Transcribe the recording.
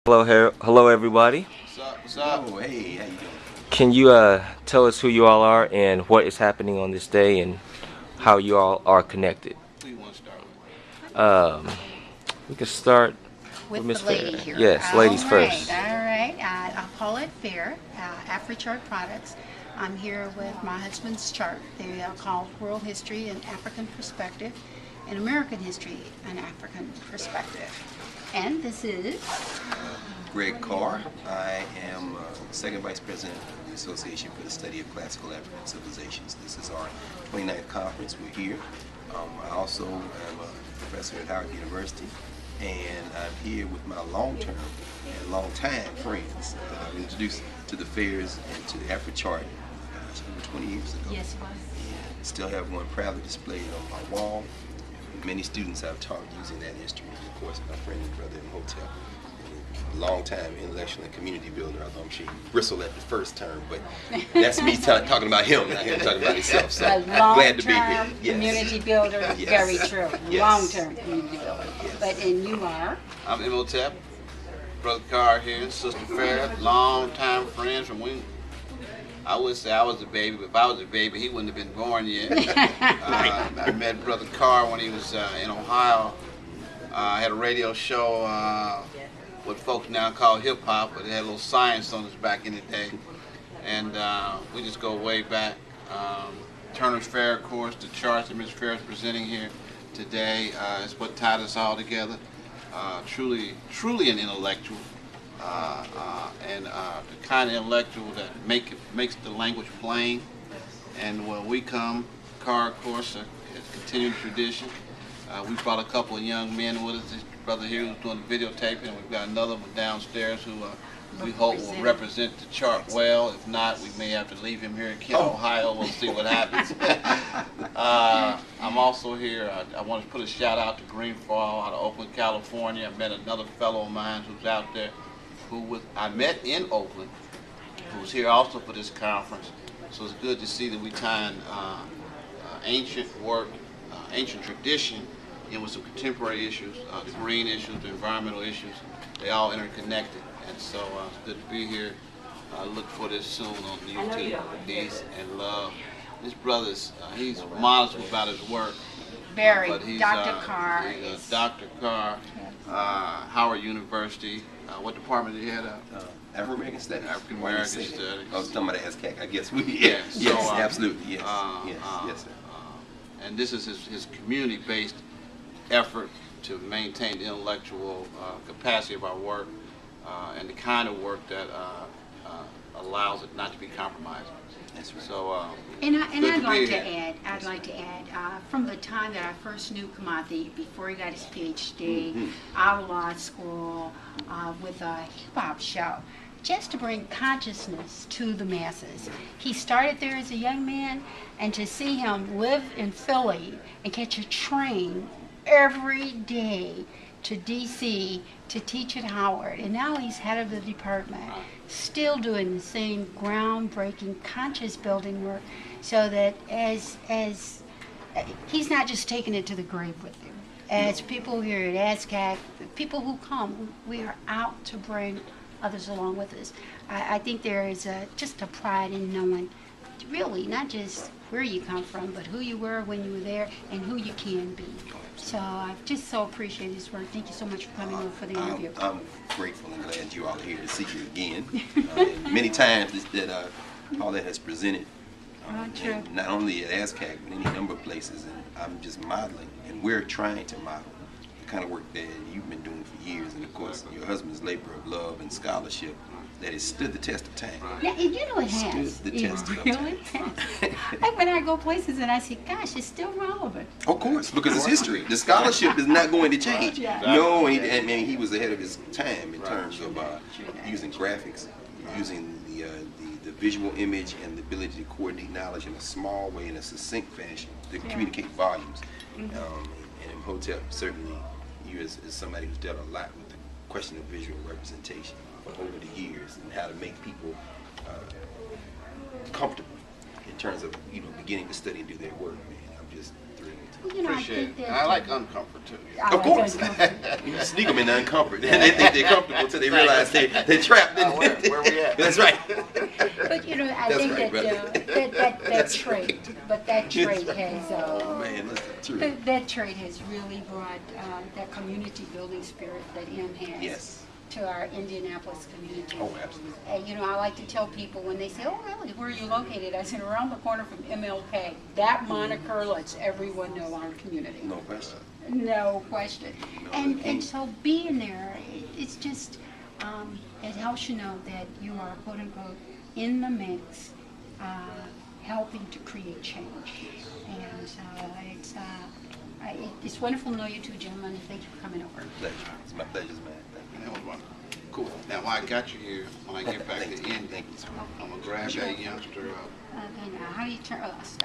Hello everybody. What's up? What's up? Oh, hey, how you doing? Can you tell us who you all are and what is happening on this day and how you all are connected? Who you want to start with? Um, we can start with With Miss the lady Fair. here. Yes, ladies first. All right. I'll call it Fair, AfriChart Products. I'm here with my husband's chart. They are called World History and African Perspective and American History and African Perspective. And this is Greg Carr. I am Second Vice President of the Association for the Study of Classical African Civilizations. This is our 29th conference. We're here. I also am a professor at Howard University, and I'm here with my long-term and long-time friends that I've introduced to the fairs and to the AfriChart over 20 years ago. Yes, it was. And still have one proudly displayed on my wall. Many students I've taught using that instrument. Of course, my friend and brother Imhotep, a long-time intellectual and community builder. Although I'm sure he bristled at the first term, but that's me talking about him, not him talking about himself. So A glad to be here. long-term Yes. community builder, Yes. very true. Yes. Long-term community builder. But and you are? I'm Imhotep, Brother Carr here, Sister Fair, long-time friends from when I would say I was a baby, but if I was a baby, he wouldn't have been born yet. I met Brother Carr when he was in Ohio. I had a radio show, what folks now call hip-hop, but it had a little science on us back in the day. And we just go way back. Turner's Fair, of course, the charts that Ms. Fair is presenting here today is what tied us all together. Truly an intellectual. And the kind of intellectual that makes the language plain. And when we come, Carr, of course, has continued tradition. We brought a couple of young men with us. This brother here who's doing the videotaping, and we've got another one downstairs who we hope will represent the chart well. If not, we may have to leave him here in Kent, Ohio. We'll see what happens. I'm also here. I want to put a shout out to Greenfall out of Oakland, California. I met another fellow of mine who's out there I met in Oakland, who was here also for this conference. So it's good to see that we tying ancient work, ancient tradition in with some contemporary issues, the green issues, the environmental issues. They all interconnected. And so it's good to be here. Look for this soon on YouTube. Peace and love. This brother's, he's modest about his work. Very. But he's, Dr. Carr. He's Dr. Carr, Howard University. What department did he head up? African American Studies. African American Studies. I was talking about the ASCAC, I guess. Yes, Yes, so, absolutely. Yes, yes, sir. And this is his community-based effort to maintain the intellectual capacity of our work and the kind of work that allows it not to be compromised. That's right. So, And I'd like to here. add, from the time that I first knew Kamathi, before he got his PhD, out of law school, with a hip-hop show, just to bring consciousness to the masses. He started there as a young man, and to see him live in Philly and catch a train every day to D.C. to teach at Howard, and now he's head of the department, still doing the same groundbreaking conscious building work, so that as he's not just taking it to the grave with him. As people here at ASCAC, the people who come, we are out to bring others along with us. I think there is just a pride in knowing, really, not just where you come from, but who you were when you were there and who you can be. So I just so appreciate his work. Thank you so much for coming over for the interview. I'm grateful and glad you all are here to see you again. And many times that Paulette has presented, and not only at ASCAC, but any number of places, and I'm just modeling, and we're trying to model the kind of work that you've been doing for years, and of course your husband's labor of love and scholarship that has stood the test of time. Now, you know it has. Stood the test of really time. has. Like when I go places and I say, gosh, it's still relevant. Of course, because it's history. The scholarship is not going to change. Yeah. No, and he was ahead of his time in terms of using graphics, using the visual image and the ability to coordinate knowledge in a small way, in a succinct fashion, to communicate volumes. And Imhotep, certainly, you as somebody who's dealt a lot with the question of visual representation over the years and how to make people comfortable in terms of beginning to study and do their work. Man, just thrilled. Well, you know, Appreciate I it. think that, And I like uncomfort too. I Of like course. uncomfort. You sneak them into uncomfort. And they think they're comfortable until they realize they're trapped in Where we at? That's right. But you know, I That's think right, that, brother. that That's trait, right. but that trait That's right. has Oh, man, that's the truth. that trait has really brought that community building spirit that M has Yes. to our Indianapolis community. Oh, absolutely. And you know, I like to tell people when they say, "Oh, really? Where are you located?" I said, "Around the corner from MLK." That moniker lets everyone know our community. No question. No question. No, And they can't. so being there, it's just, it helps you know that you are, quote unquote, in the mix, helping to create change. And it's wonderful to know you two gentlemen, and thank you for coming over. Pleasure. It's my pleasure, man. Thank That was wonderful. Cool. Now, while I got you here, when I get back to Thank you. Indy, Thank you. I'm gonna grab that youngster up. Okay, now, how do you turn, oh, stop.